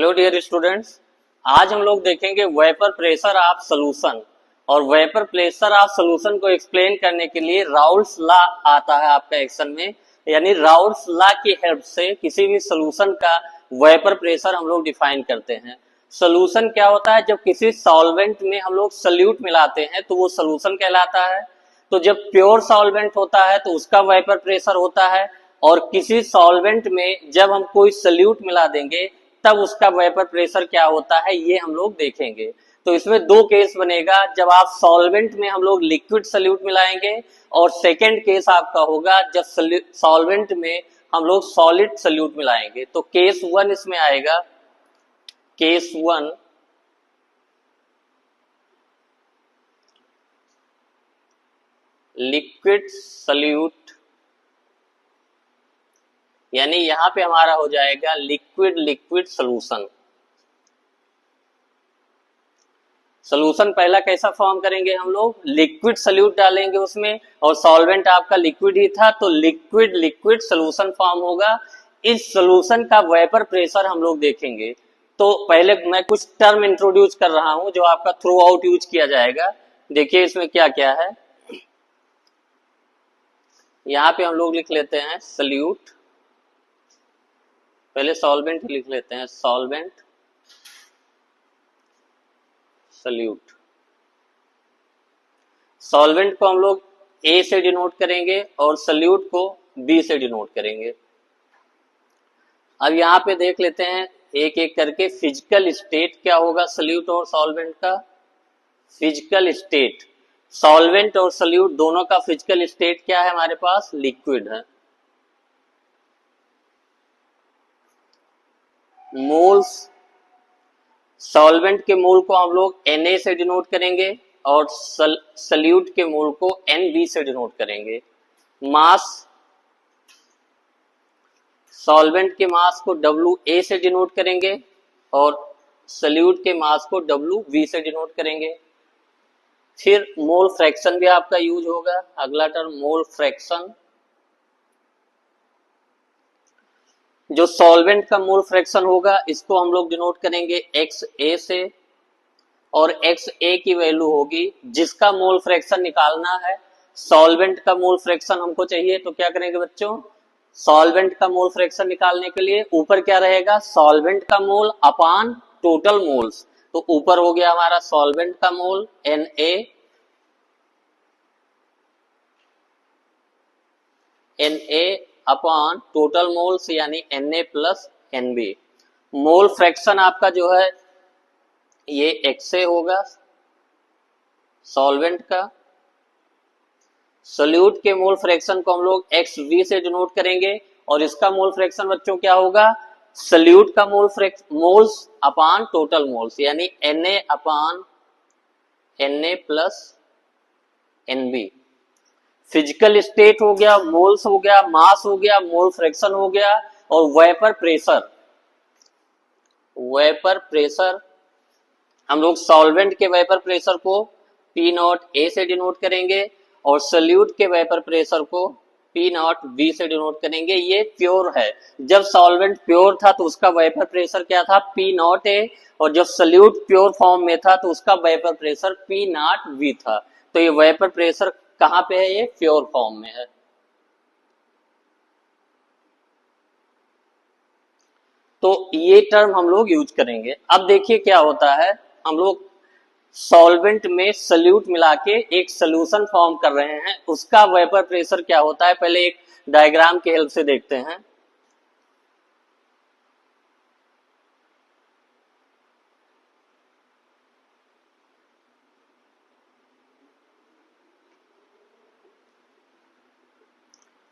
Hello dear students, आज हम लोग देखेंगे वेपर प्रेशर ऑफ सॉल्यूशन। और वेपर प्रेशर ऑफ सॉल्यूशन को एक्सप्लेन करने के लिए राउल्ट्स लॉ आता है आपका एक्शन में। यानी राउल्ट्स लॉ की हेल्प से किसी भी सॉल्यूशन का वेपर प्रेशर हम लोग डिफाइन करते हैं। सॉल्यूशन क्या होता है? जब किसी सॉल्वेंट में हम लोग सल्यूट मिलाते हैं तो वो सॉल्यूशन कहलाता है। तो जब प्योर सॉल्वेंट होता है तो उसका वेपर प्रेशर होता है, और किसी सॉल्वेंट में जब हम कोई सल्यूट मिला देंगे तब उसका वेपर प्रेशर क्या होता है, ये हम लोग देखेंगे। तो इसमें दो केस बनेगा, जब आप सॉल्वेंट में हम लोग लिक्विड सल्यूट मिलाएंगे, और सेकेंड केस आपका होगा जब सॉल्वेंट में हम लोग सॉलिड सल्यूट मिलाएंगे। तो केस वन इसमें आएगा। केस वन, लिक्विड सल्यूट, यानी यहां पे हमारा हो जाएगा लिक्विड लिक्विड सॉल्यूशन। सॉल्यूशन पहला कैसा फॉर्म करेंगे? हम लोग लिक्विड सल्यूट डालेंगे उसमें, और सॉल्वेंट आपका लिक्विड ही था तो लिक्विड लिक्विड सॉल्यूशन फॉर्म होगा। इस सॉल्यूशन का वेपर प्रेशर हम लोग देखेंगे। तो पहले मैं कुछ टर्म इंट्रोड्यूस कर रहा हूं जो आपका थ्रू आउट यूज किया जाएगा। देखिए इसमें क्या क्या है। यहां पे हम लोग लिख लेते हैं सल्यूट, पहले सॉल्वेंट लिख लेते हैं, सॉल्वेंट सल्यूट। सॉल्वेंट को हम लोग ए से डिनोट करेंगे और सल्यूट को बी से डिनोट करेंगे। अब यहाँ पे देख लेते हैं एक एक करके फिजिकल स्टेट क्या होगा सल्यूट और सॉल्वेंट का। फिजिकल स्टेट, सॉल्वेंट और सल्यूट दोनों का फिजिकल स्टेट क्या है? हमारे पास लिक्विड है। मोल्स, सॉल्वेंट के मोल को हम लोग Na से डिनोट करेंगे और सल्यूट के मोल को Nb से डिनोट करेंगे। मास, सॉल्वेंट के मास को Wa से डिनोट करेंगे और सल्यूट के मास को Wv से डिनोट करेंगे। फिर मोल फ्रैक्शन भी आपका यूज होगा, अगला टर्म मोल फ्रैक्शन। जो सॉल्वेंट का मोल फ्रैक्शन होगा इसको हम लोग डिनोट करेंगे XA से, और XA की वैल्यू होगी जिसका मोल फ्रैक्शन निकालना है। सॉल्वेंट का मोल फ्रैक्शन हमको चाहिए तो क्या करेंगे बच्चों? सॉल्वेंट का मोल फ्रैक्शन निकालने के लिए ऊपर क्या रहेगा? सॉल्वेंट का मोल अपान टोटल मोल्स। तो ऊपर हो गया हमारा सॉल्वेंट का मोल Na, Na upon total moles यानी Na plus Nb। Mole fraction आपका जो है ये XA होगा सॉल्वेंट का। सॉल्यूट के मोल फ्रैक्शन को हम लोग XV से डिनोट करेंगे, और इसका मोल फ्रैक्शन बच्चों क्या होगा? सॉल्यूट का मोल्स अपान टोटल मोल्स यानी Na अपान Na plus Nb। Physical state हो गया, मोल्स हो गया, मास हो गया, मोल फ्रैक्शन हो गया, और वेपर प्रेशर। वेपर प्रेशर हम लोग सॉल्वेंट के वेपर प्रेशर को P नॉट A से डिनोट करेंगे और सल्यूट के वेपर प्रेशर को P नॉट B से डिनोट करेंगे। ये प्योर है। जब सॉल्वेंट प्योर था तो उसका वेपर प्रेशर क्या था? P नॉट A, और जब सल्यूट प्योर फॉर्म में था तो उसका vapour pressure P not B था। तो ये वेपर प्रेशर कहां पे है? ये प्योर फॉर्म में है। तो ये टर्म हम लोग यूज करेंगे। अब देखिए क्या होता है, हम लोग सॉल्वेंट में सल्यूट मिला के एक सोल्यूशन फॉर्म कर रहे हैं, उसका वेपर प्रेशर क्या होता है पहले एक डायग्राम की हेल्प से देखते हैं।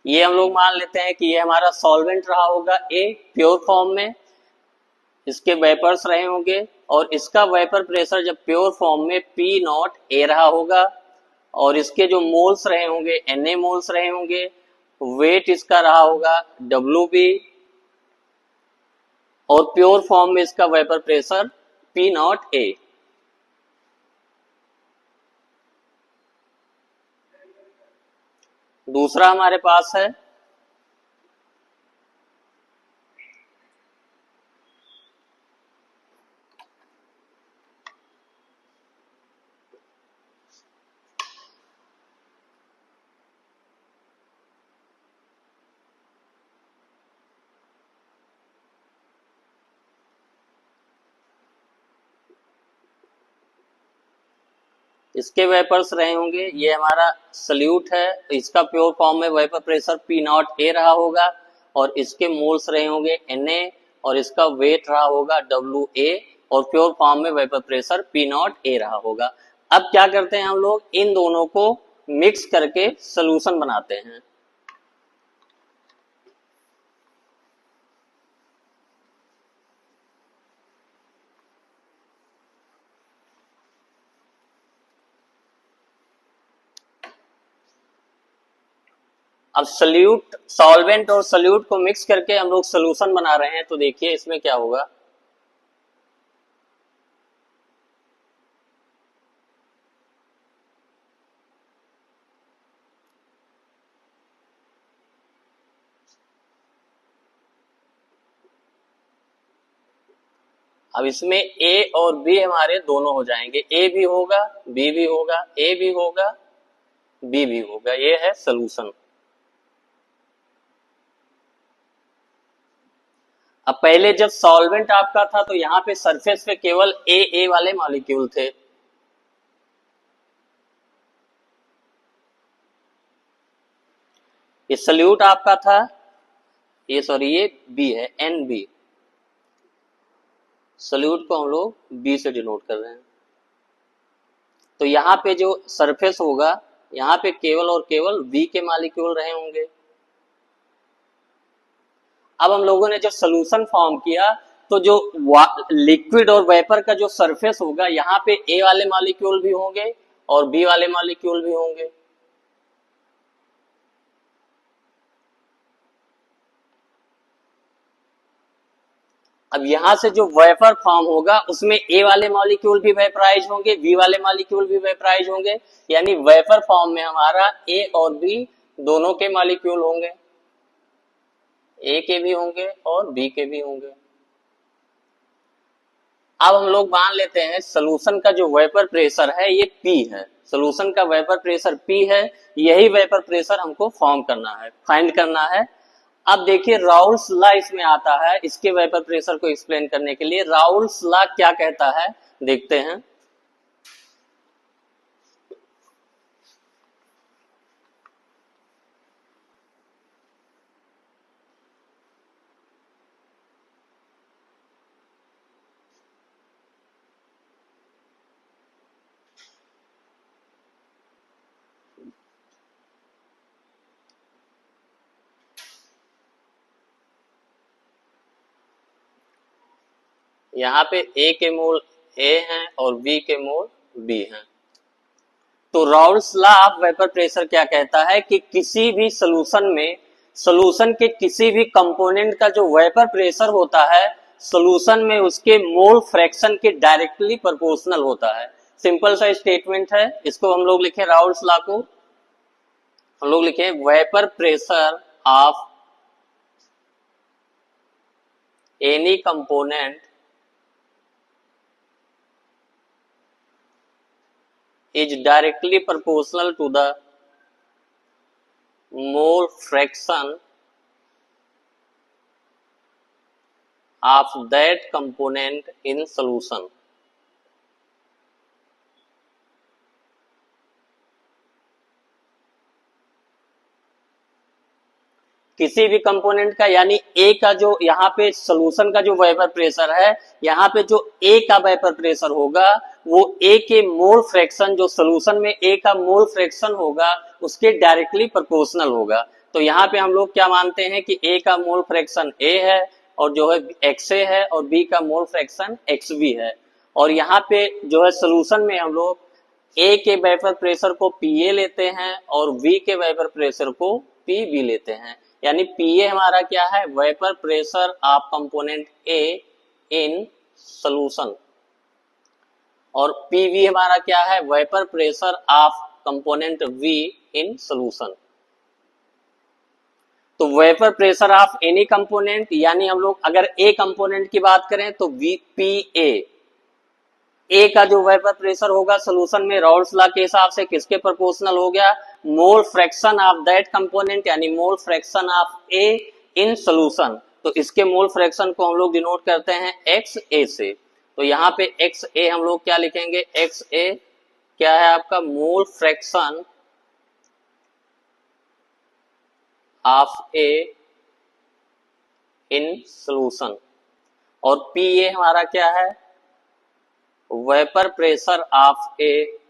ये हम लोग मान लेते हैं कि ये हमारा सॉल्वेंट रहा होगा ए प्योर फॉर्म में, इसके वेपर्स रहे होंगे, और इसका वेपर प्रेशर जब प्योर फॉर्म में P नॉट A रहा होगा, और इसके जो मोल्स रहे होंगे Na मोल्स रहे होंगे, वेट इसका रहा होगा Wb, और प्योर फॉर्म में इसका vapour pressure P not A। दूसरा हमारे पास है इसके वेपर्स रहे होंगे, ये हमारा सल्यूट है, इसका प्योर फॉर्म में वेपर प्रेशर पी नॉट ए रहा होगा, और इसके मोल्स रहे होंगे Na, और इसका वेट रहा होगा Wa, और प्योर फॉर्म में वेपर प्रेशर पी नॉट ए रहा होगा। अब क्या करते हैं हम लोग, इन दोनों को मिक्स करके सोल्यूशन बनाते हैं। अब सल्यूट, सॉल्वेंट और सल्यूट को मिक्स करके हम लोग सोल्यूशन बना रहे हैं, तो देखिए इसमें क्या होगा। अब इसमें ए और बी हमारे दोनों हो जाएंगे, ए भी होगा, बी भी होगा, ए भी होगा, बी भी होगा, ये है सोल्यूशन। अब पहले जब सॉल्वेंट आपका था तो यहाँ पे सरफेस पे केवल ए वाले मॉलिक्यूल थे, ये सल्यूट आपका था, ये सॉरी ये बी है, एन बी, सल्यूट को हम लोग बी से डिनोट कर रहे हैं। तो यहाँ पे जो सरफेस होगा, यहाँ पे केवल और केवल बी के मॉलिक्यूल रहे होंगे। अब हम लोगों ने जब सोल्यूशन फॉर्म किया तो जो लिक्विड और वेपर का जो सरफेस होगा, यहाँ पे ए वाले मॉलिक्यूल भी होंगे और बी वाले मॉलिक्यूल भी होंगे। अब यहां से जो वेपर फॉर्म होगा उसमें ए वाले मॉलिक्यूल भी वेपराइज होंगे, बी वाले मॉलिक्यूल भी वेपराइज होंगे, यानी वेपर फॉर्म में हमारा ए और बी दोनों के मॉलिक्यूल होंगे, ए के भी होंगे और बी के भी होंगे। अब हम लोग मान लेते हैं सोल्यूशन का जो वेपर प्रेशर है ये P है, सोल्यूशन का वेपर प्रेशर P है, यही वेपर प्रेशर हमको फॉर्म करना है, फाइंड करना है। अब देखिए राउल्स लॉ इसमें आता है, इसके वेपर प्रेशर को एक्सप्लेन करने के लिए राउल्स लॉ क्या कहता है देखते हैं। यहाँ पे ए के मोल ए हैं और बी के मोल बी हैं। तो Raoult's law of vapour pressure क्या कहता है कि किसी भी सोल्यूशन में, सोल्यूशन के किसी भी कंपोनेंट का जो वेपर प्रेशर होता है सोल्यूशन में उसके मोल फ्रैक्शन के डायरेक्टली प्रोपोर्शनल होता है। सिंपल सा स्टेटमेंट है, इसको हम लोग लिखे राउल्स लॉ को, हम लोग लिखे vapour pressure of any component is directly proportional to the mole fraction of that component in solution। किसी भी कंपोनेंट का, यानी ए का जो यहाँ पे सोल्यूशन का जो वेपर प्रेशर है, यहाँ पे जो ए का वेपर प्रेशर होगा वो ए के मोल फ्रैक्शन, जो सोल्यूशन में ए का मोल फ्रैक्शन होगा उसके डायरेक्टली प्रोपोर्शनल होगा। तो यहाँ पे हम लोग क्या मानते हैं कि ए का मोल फ्रैक्शन ए है और जो है XA है, और बी का मोल फ्रैक्शन XB है, और यहाँ पे जो है सोल्यूशन में हम लोग ए के वेपर प्रेशर को PA लेते हैं और बी के वेपर प्रेशर को PB लेते हैं। यानी PA हमारा क्या है, vapour pressure of component A in solution, और PV हमारा क्या है, vapour pressure of component V in solution. तो vapour pressure of any component, यानी हम लोग अगर ए कंपोनेंट की बात करें तो VPA, ए का जो वेपर प्रेशर होगा सोल्यूशन में राउल्स लॉ के हिसाब से किसके प्रोपोर्शनल हो गया, mole fraction of that component, यानी mole fraction of A in solution. तो इसके मोल फ्रैक्शन को हम लोग डिनोट करते हैं XA से। तो यहाँ पे XA हम लोग क्या लिखेंगे, XA क्या है आपका मोल fraction of A in solution, और पी ए हमारा क्या है, vapour pressure of A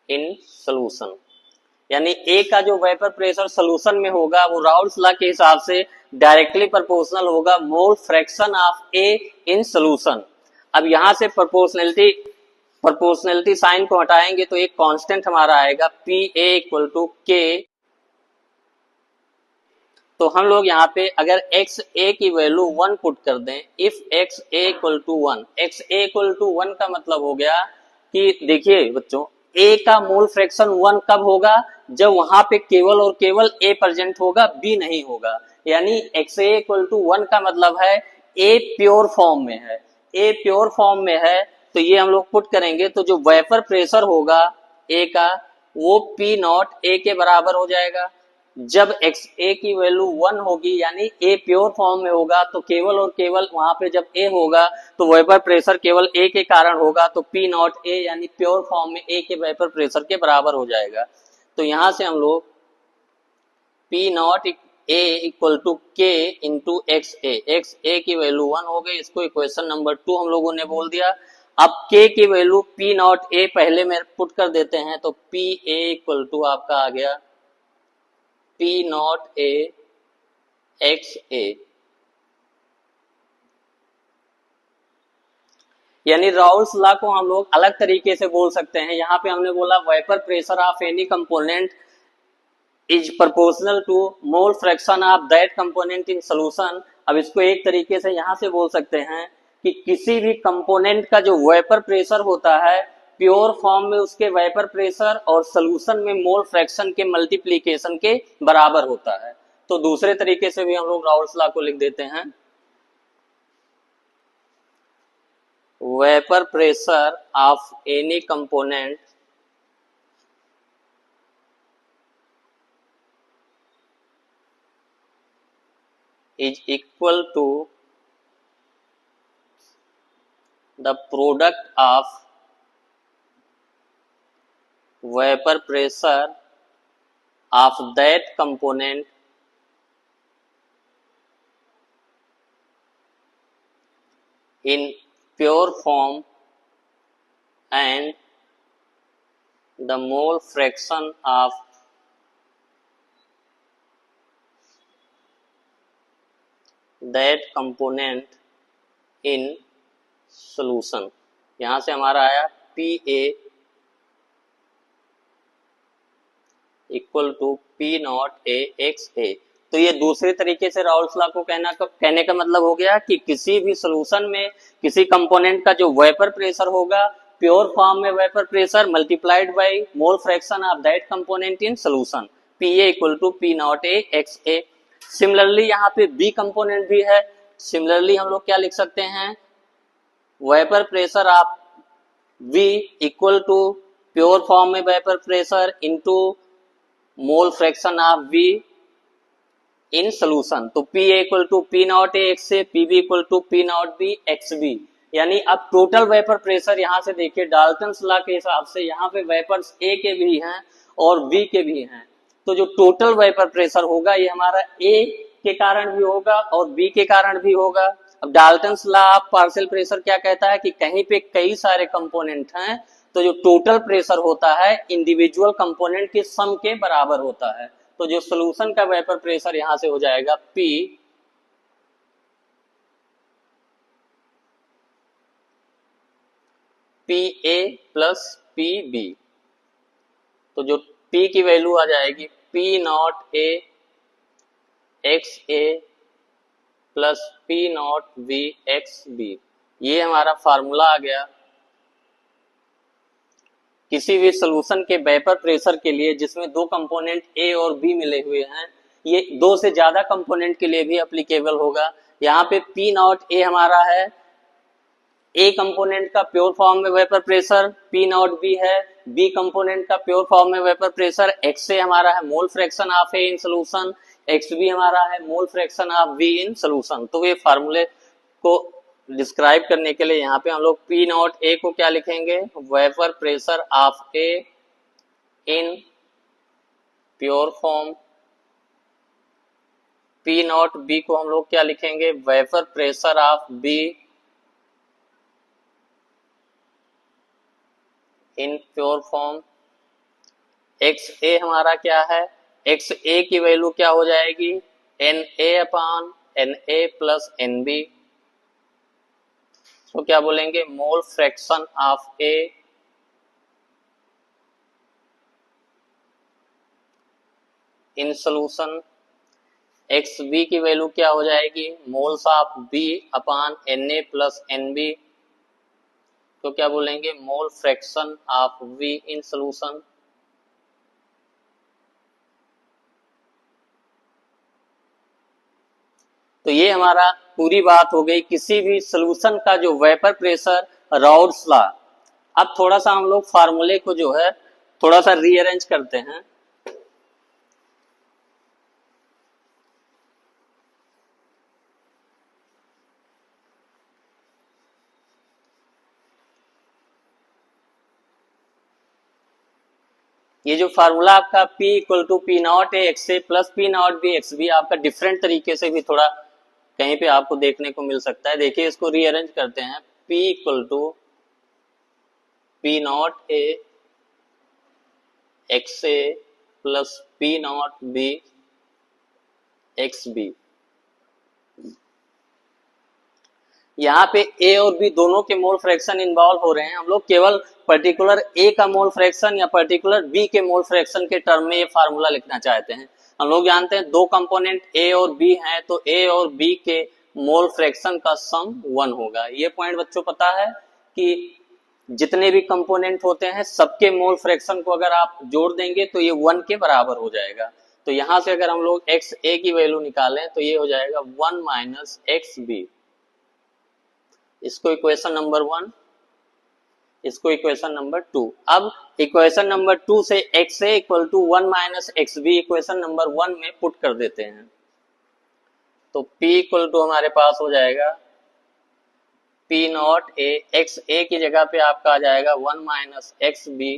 in solution. यानी ए का जो वेपर प्रेशर सॉल्यूशन में होगा वो राउल्स लॉ के हिसाब से डायरेक्टली प्रोपोर्शनल होगा मोल fraction of A in solution. अब यहां से प्रोपोर्शनलिटी साइन को हटाएंगे तो एक कांस्टेंट हमारा आएगा पी ए इक्वल टू के। तो हम लोग यहाँ पे अगर एक्स ए की वैल्यू 1 पुट कर दें, if X A equal to 1, X A equal to 1 का मतलब हो गया कि देखिए बच्चों, ए का मोल फ्रैक्शन 1 कब होगा, जब वहां पे केवल और केवल ए प्रेजेंट होगा, बी नहीं होगा। यानी एक्स ए इक्वल टू 1 का मतलब है ए प्योर फॉर्म में है, ए प्योर फॉर्म में है। तो ये हम लोग पुट करेंगे तो जो वेपर प्रेशर होगा ए का वो पी नॉट ए के बराबर हो जाएगा। जब एक्स ए की वैल्यू 1 होगी यानी ए प्योर फॉर्म में होगा तो केवल और केवल वहां पे जब ए होगा तो वेपर प्रेशर केवल ए के कारण होगा, तो पी नॉट ए यानी प्योर फॉर्म में ए के वेपर प्रेशर के बराबर हो जाएगा। तो यहां से हम लोग P naught A equal to K into X A की वैल्यू 1 हो गई, इसको इक्वेशन नंबर 2 हम लोगों ने बोल दिया। अब के की वैल्यू पी नॉट ए पहले में पुट कर देते हैं तो पी ए इक्वल टू आपका आ गया पी नॉट ए एक्स ए। यानी राउल्स लॉ को हम लोग अलग तरीके से बोल सकते हैं। यहां पे हमने बोला vapour pressure of any component is proportional to mole fraction of that component in solution. अब इसको एक तरीके से यहां से बोल सकते हैं कि किसी भी कंपोनेंट का जो वेपर प्रेशर होता है प्योर फॉर्म में उसके वेपर प्रेशर और सॉल्यूशन में मोल फ्रैक्शन के मल्टीप्लिकेशन के बराबर होता है। तो दूसरे तरीके से भी हम लोग राउल्स लॉ को लिख देते हैं, vapour pressure of any component is equal to the product of vapor pressure of that component in pure form and the mole fraction of that component in solution। यहां से हमारा आया P A equal to P naught A X A. तो ये दूसरे तरीके से Raoult's law को कहने का मतलब हो गया कि किसी भी सॉल्यूशन में किसी कंपोनेंट का जो वेपर प्रेशर होगा प्योर फॉर्म में vapour pressure multiplied by mole fraction of that component in solution, P A equal to P naught A X A. Similarly यहाँ पे बी कंपोनेंट भी है। सिमिलरली हम लोग क्या लिख सकते हैं, vapour pressure of V equal to pure form में vapour pressure into mole fraction of we in solution. तो P A equal to P naught A X A, P B equal to P naught B X B. यानी अब total vapour pressure यहां से देखिए Dalton's law के हिसाब से यहाँ पे वेपर्स ए के भी हैं और बी के भी हैं। तो जो टोटल वेपर प्रेशर होगा ये हमारा ए के कारण भी होगा और बी के कारण भी होगा। अब Dalton's law of partial pressure क्या कहता है कि कहीं पे कई सारे कंपोनेंट हैं तो जो टोटल प्रेशर होता है इंडिविजुअल कंपोनेंट के सम के बराबर होता है। तो जो सॉल्यूशन का वेपर प्रेशर यहां से हो जाएगा P A plus P B. तो जो P की वैल्यू आ जाएगी P naught A X A plus P naught B X B. ये हमारा फार्मूला आ गया किसी भी सॉल्यूशन के वेपर प्रेशर के लिए जिसमें दो कंपोनेंट A और B मिले हुए हैं। ये दो से ज्यादा कंपोनेंट के लिए भी एप्लीकेबल होगा। यहाँ पे P नॉट ए हमारा है ए कंपोनेंट का प्योर फॉर्म में vapour pressure, P naught B है बी कंपोनेंट का प्योर फॉर्म में वेपर प्रेशर, एक्स ए हमारा है mole fraction of A in solution, X B हमारा है mole fraction of B in solution. तो ये फार्मूले को डिस्क्राइब करने के लिए यहाँ पे हम लोग पी नॉट ए को क्या लिखेंगे, vapour pressure of A in pure form. P naught B को हम लोग क्या लिखेंगे, vapour pressure of B in pure form. X A हमारा क्या है, एक्स ए की वैल्यू क्या हो जाएगी, N A upon N A plus N B. तो क्या बोलेंगे, mole fraction of A in solution. X B की वैल्यू क्या हो जाएगी, moles of B upon N A plus N B. तो क्या बोलेंगे, mole fraction of we in solution. तो ये हमारा पूरी बात हो गई किसी भी सोल्यूशन का जो वेपर प्रेशर, राउल्स लॉ। अब थोड़ा सा हम लोग फार्मूले को जो है थोड़ा सा रीअरेंज करते हैं। ये जो फार्मूला आपका P equal to P naught A X A plus P naught B X B आपका डिफरेंट तरीके से भी थोड़ा कहीं पे आपको देखने को मिल सकता है। देखिए इसको रीअरेंज करते हैं, P equal to P naught A X A plus P naught B X B. यहाँ पे ए और बी दोनों के मोल फ्रैक्शन इन्वॉल्व हो रहे हैं। हम लोग केवल पर्टिकुलर ए का मोल फ्रैक्शन या पर्टिकुलर बी के मोल फ्रैक्शन के टर्म में ये फार्मूला लिखना चाहते हैं। हम लोग जानते हैं दो कंपोनेंट ए और बी हैं, तो ए और बी के मोल फ्रैक्शन का सम 1 होगा। ये पॉइंट बच्चों पता है कि जितने भी कंपोनेंट होते हैं सबके मोल फ्रैक्शन को अगर आप जोड़ देंगे तो ये 1 के बराबर हो जाएगा। तो यहां से अगर हम लोग एक्स ए की वैल्यू निकालें तो ये हो जाएगा 1 माइनस एक्स बी। इसको इक्वेशन नंबर 1, इसको इक्वेशन नंबर 2। अब इक्वेशन नंबर 2 से X A equal to 1 minus X B equation number 1 में पुट कर देते हैं। तो P इक्वल टू हमारे पास हो जाएगा P naught A, X A की जगह पे आपका आ जाएगा 1 minus X B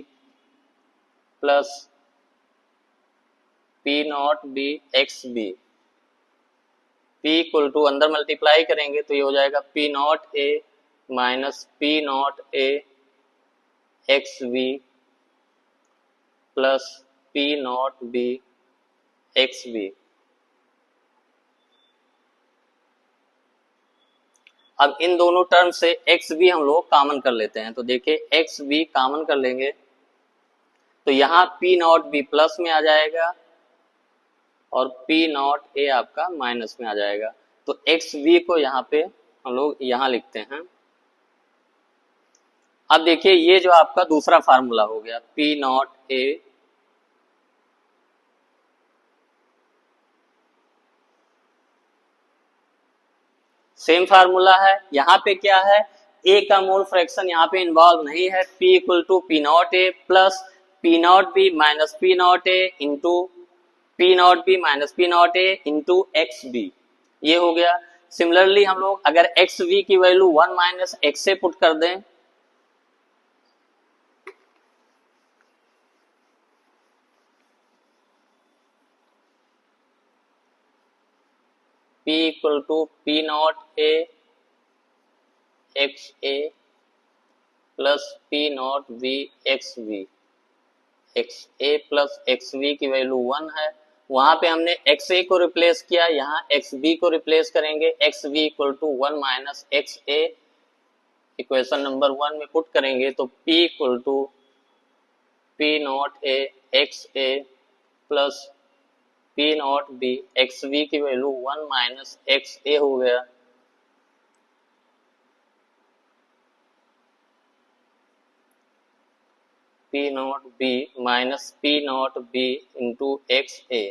plus P naught B X B. P equal to अंदर मल्टीप्लाई करेंगे तो ये हो जाएगा P naught A minus P naught A X B plus P naught B X B. अब इन दोनों टर्म से एक्स बी हम लोग कॉमन कर लेते हैं। तो देखिए एक्स बी कॉमन कर लेंगे तो यहाँ P नॉट बी प्लस में आ जाएगा और P नॉट ए आपका माइनस में आ जाएगा। तो एक्स बी को यहाँ पे हम लोग यहाँ लिखते हैं। अब देखिए ये जो आपका दूसरा फार्मूला हो गया P नॉट ए सेम फार्मूला है। यहाँ पे क्या है, ए का मोल फ्रैक्शन यहाँ पे इन्वॉल्व नहीं है। P equal to P naught A plus P naught B minus P naught A into P naught B minus P naught A into X B, ये हो गया। सिमिलरली हम लोग अगर एक्स बी की वैल्यू 1 माइनस एक्स से put कर दें P equal to P naught A X A plus P naught B X B. X A plus X B की वैल्यू 1 है, वहां पे हमने एक्स ए को रिप्लेस किया, यहाँ एक्स बी को रिप्लेस करेंगे। X B equal to 1 minus X A equation number 1 में पुट करेंगे तो P equal to P naught A X A plus P naught B X B की वैल्यू 1 माइनस एक्स ए हो गया। P naught B minus P naught B into X A.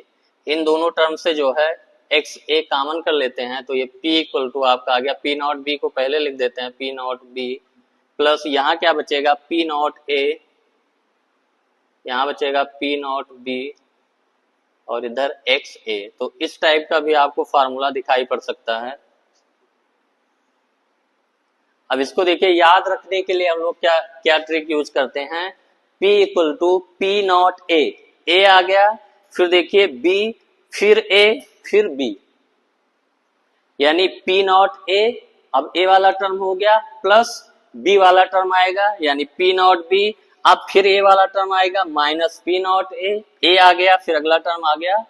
इन दोनों term से जो है एक्स ए कॉमन कर लेते हैं तो ये P इक्वल टू आपका आ गया, P नॉट बी को पहले लिख देते हैं P नॉट बी प्लस यहाँ क्या बचेगा P नॉट ए, यहाँ बचेगा P नॉट बी और इधर एक्स ए। तो इस टाइप का भी आपको फार्मूला दिखाई पड़ सकता है। अब इसको देखिए, याद रखने के लिए हम लोग क्या क्या ट्रिक यूज करते हैं, P equal to P naught A आ गया, फिर देखिए B, फिर A, फिर B, यानी P नॉट ए, अब A वाला टर्म हो गया प्लस B वाला टर्म आएगा यानी P नॉट B, अब फिर A वाला टर्म आएगा माइनस P नॉट A आ गया, फिर अगला टर्म आ गया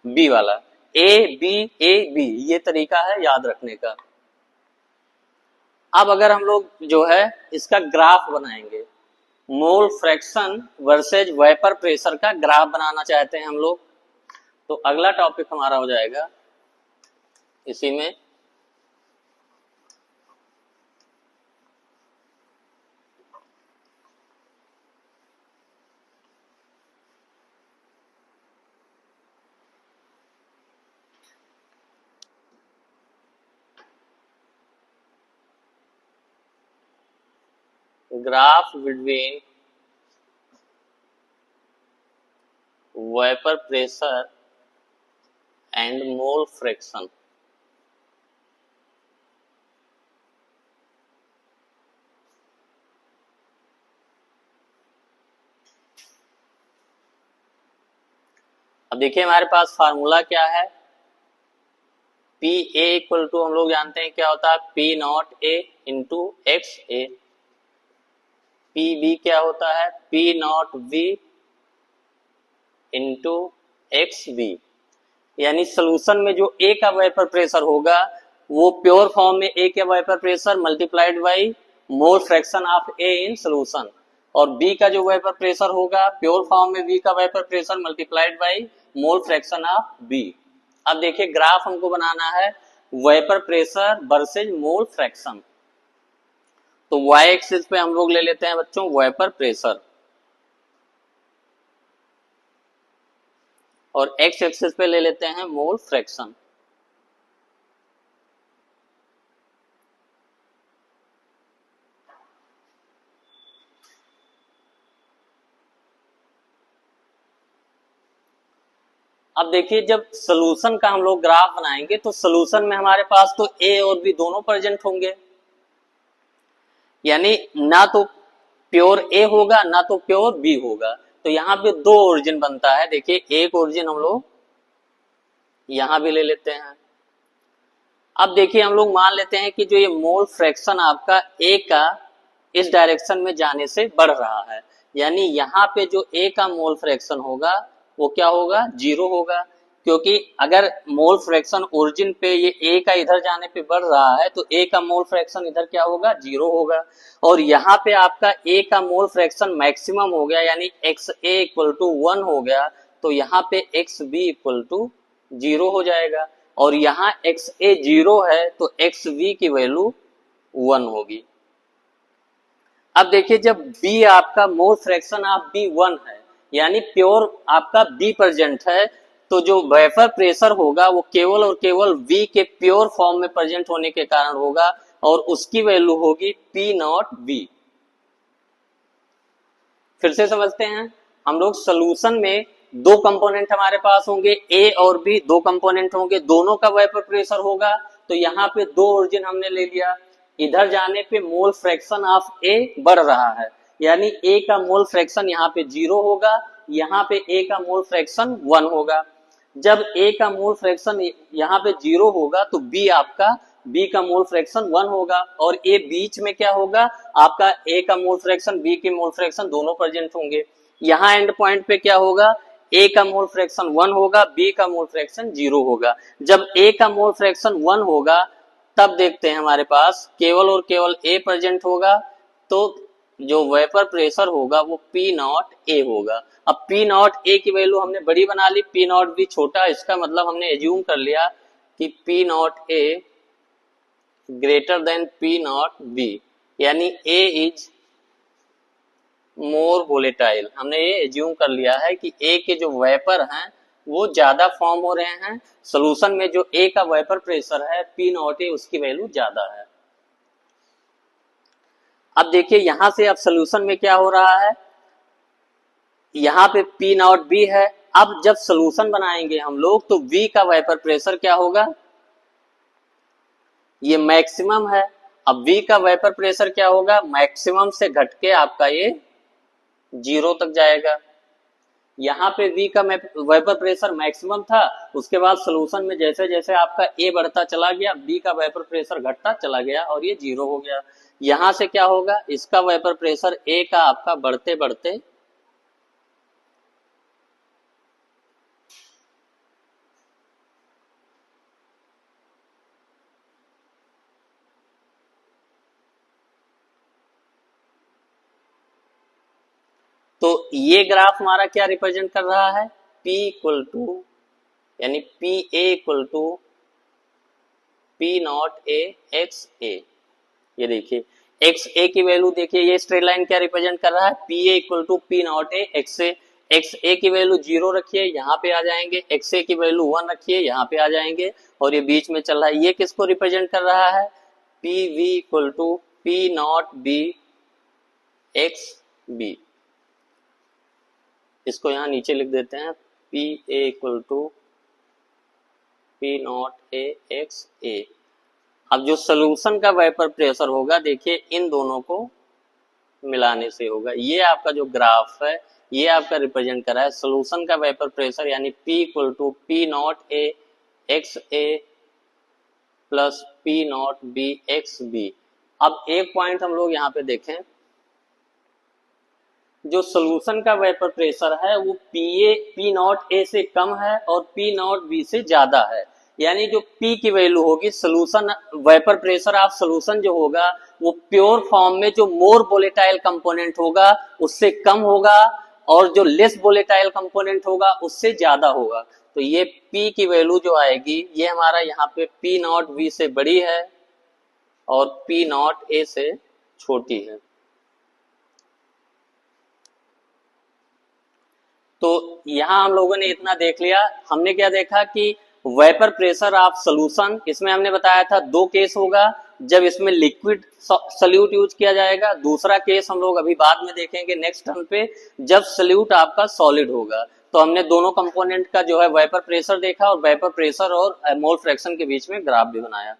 B वाला, A B, ये तरीका है याद रखने का। अब अगर हम लोग जो है इसका ग्राफ बनाएंगे, mole fraction versus vapour pressure का ग्राफ बनाना चाहते हैं हम लोग, तो अगला टॉपिक हमारा हो जाएगा इसी में graph between vapour pressure and mole fraction. अब देखिए हमारे पास फार्मूला क्या है, पी ए इक्वल टू हम लोग जानते हैं क्या होता है, P naught A into X A, P B क्या होता है, P naught B into X B, यानी सोल्यूशन में जो ए का वेपर प्रेशर होगा वो प्योर फॉर्म में ए का vapour pressure multiplied by mole fraction of A in solution, और बी का जो वेपर प्रेशर होगा प्योर फॉर्म में बी का vapour pressure multiplied by mole fraction of B. अब देखिए ग्राफ हमको बनाना है vapour pressure versus mole fraction, तो y एक्सिस पे हम लोग ले लेते हैं बच्चों वेपर प्रेशर, और x एक्सिस पे ले लेते हैं मोल फ्रैक्शन। अब देखिए जब सोल्यूशन का हम लोग ग्राफ बनाएंगे तो सोल्यूशन में हमारे पास तो a और b दोनों प्रेजेंट होंगे, यानी ना तो प्योर ए होगा ना तो प्योर बी होगा, तो यहाँ पे दो ओरिजिन बनता है। देखिए एक ओरिजिन हम लोग यहां भी ले लेते हैं। अब देखिए हम लोग मान लेते हैं कि जो ये मोल फ्रैक्शन आपका ए का इस डायरेक्शन में जाने से बढ़ रहा है, यानी यहाँ पे जो ए का मोल फ्रैक्शन होगा वो क्या होगा, जीरो होगा, क्योंकि अगर मोल फ्रैक्शन ओरिजिन पे ये ए का इधर जाने पे बढ़ रहा है तो ए का मोल फ्रैक्शन इधर क्या होगा, जीरो होगा, और यहाँ पे आपका ए का मोल फ्रैक्शन मैक्सिमम हो गया यानी एक्स ए इक्वल टू 1 हो गया, तो यहाँ पे एक्स बी इक्वल टू 0 हो जाएगा, और यहाँ एक्स ए 0 है तो एक्स बी की वैल्यू 1 होगी। अब देखिए जब बी आपका मोल फ्रैक्शन ऑफ बी 1 है यानी प्योर आपका बी प्रेजेंट है, तो जो वेपर प्रेशर होगा वो केवल और केवल V के प्योर फॉर्म में प्रेजेंट होने के कारण होगा, और उसकी वैल्यू होगी P नॉट B। फिर से समझते हैं, हम लोग सोल्यूशन में दो कंपोनेंट हमारे पास होंगे, A और B दो कंपोनेंट होंगे, दोनों का वेपर प्रेशर होगा, तो यहाँ पे दो ओरिजिन हमने ले लिया, इधर जाने पे मोल फ्रैक्शन ऑफ A बढ़ रहा है, यानी A का मोल फ्रैक्शन यहाँ पे 0 होगा, यहाँ पे A का मोल फ्रैक्शन 1 होगा। जब A का मोल फ्रैक्शन यहाँ पे 0 होगा तो B आपका B का मोल फ्रैक्शन 1 होगा, और A बीच में क्या होगा आपका A का मोल फ्रैक्शन B के मोल फ्रैक्शन दोनों प्रेजेंट होंगे। यहाँ एंड पॉइंट पे क्या होगा, A का मोल फ्रैक्शन 1 होगा, B का मोल फ्रैक्शन 0 होगा। जब A का मोल फ्रैक्शन 1 होगा तब देखते हैं हमारे पास केवल और केवल A प्रेजेंट होगा, तो जो वेपर प्रेशर होगा वो P नॉट A होगा। अब P नॉट A की वैल्यू हमने बड़ी बना ली, P नॉट B छोटा, इसका मतलब हमने एज्यूम कर लिया कि P not A greater than P not B, यानी A इज मोर वोलेटाइल। हमने ये एज्यूम कर लिया है कि A के जो वेपर हैं वो ज्यादा फॉर्म हो रहे हैं, सोल्यूशन में जो A का वेपर प्रेशर है P नॉट A उसकी वैल्यू ज्यादा है। अब देखिए यहां से अब सोल्यूशन में क्या हो रहा है, यहाँ पे P नॉट B है, अब जब सोल्यूशन बनाएंगे हम लोग तो V का वेपर प्रेशर क्या होगा, ये मैक्सिमम है, अब V का वेपर प्रेशर क्या होगा, मैक्सिमम से घट के आपका ये 0 तक जाएगा। यहाँ पे V का वेपर प्रेशर मैक्सिमम था, उसके बाद सोल्यूशन में जैसे जैसे आपका A बढ़ता चला गया, B का वेपर प्रेशर घटता चला गया और ये 0 हो गया। यहाँ से क्या होगा, इसका वेपर प्रेशर A का आपका बढ़ते बढ़ते तो ये ग्राफ हमारा क्या रिप्रेजेंट कर रहा है, P इक्वल टू यानी P A equal to P naught A X A. ये देखिए एक्स ए की वैल्यू देखिए, ये स्ट्रेट लाइन क्या रिप्रेजेंट कर रहा है, P A equal to P naught A X A. X A की वैल्यू 0 रखिए, यहाँ पे आ जाएंगे, एक्स ए की वैल्यू 1 रखिए, यहाँ पे आ जाएंगे, और ये बीच में चल रहा है, ये किसको रिप्रेजेंट कर रहा है, P V equal to P naught B X B. इसको यहाँ नीचे लिख देते हैं, P A equal to P naught A X A. अब जो सोल्यूशन का वेपर प्रेशर होगा, देखिए इन दोनों को मिलाने से होगा। ये आपका जो ग्राफ है ये आपका रिप्रेजेंट कर रहा है सोल्यूशन का वेपर प्रेशर, यानी P equal to P naught A X A plus P naught B X B. अब एक पॉइंट हम लोग यहाँ पे देखें, जो सोल्यूशन का वेपर प्रेशर है वो पी नॉट ए से कम है और पी नॉट बी से ज्यादा है। यानी जो P की वैल्यू होगी solution vapour pressure of solution जो होगा वो प्योर फॉर्म में जो मोर वोलेटाइल कंपोनेंट होगा उससे कम होगा, और जो लेस वोलेटाइल कंपोनेंट होगा उससे ज्यादा होगा। तो ये P की वैल्यू जो आएगी ये हमारा यहाँ पे पी नॉट बी से बड़ी है और पी नॉट ए से छोटी है। तो यहां हम लोगों ने इतना देख लिया। हमने क्या देखा कि वेपर प्रेशर ऑफ सोल्यूशन, इसमें हमने बताया था 2 केस होगा, जब इसमें लिक्विड सॉल्यूट यूज किया जाएगा। दूसरा केस हम लोग अभी बाद में देखेंगे नेक्स्ट टर्न पे, जब सॉल्यूट आपका सॉलिड होगा। तो हमने दोनों कंपोनेंट का जो है वेपर प्रेशर देखा और वेपर प्रेशर और मोल फ्रैक्शन के बीच में ग्राफ भी बनाया।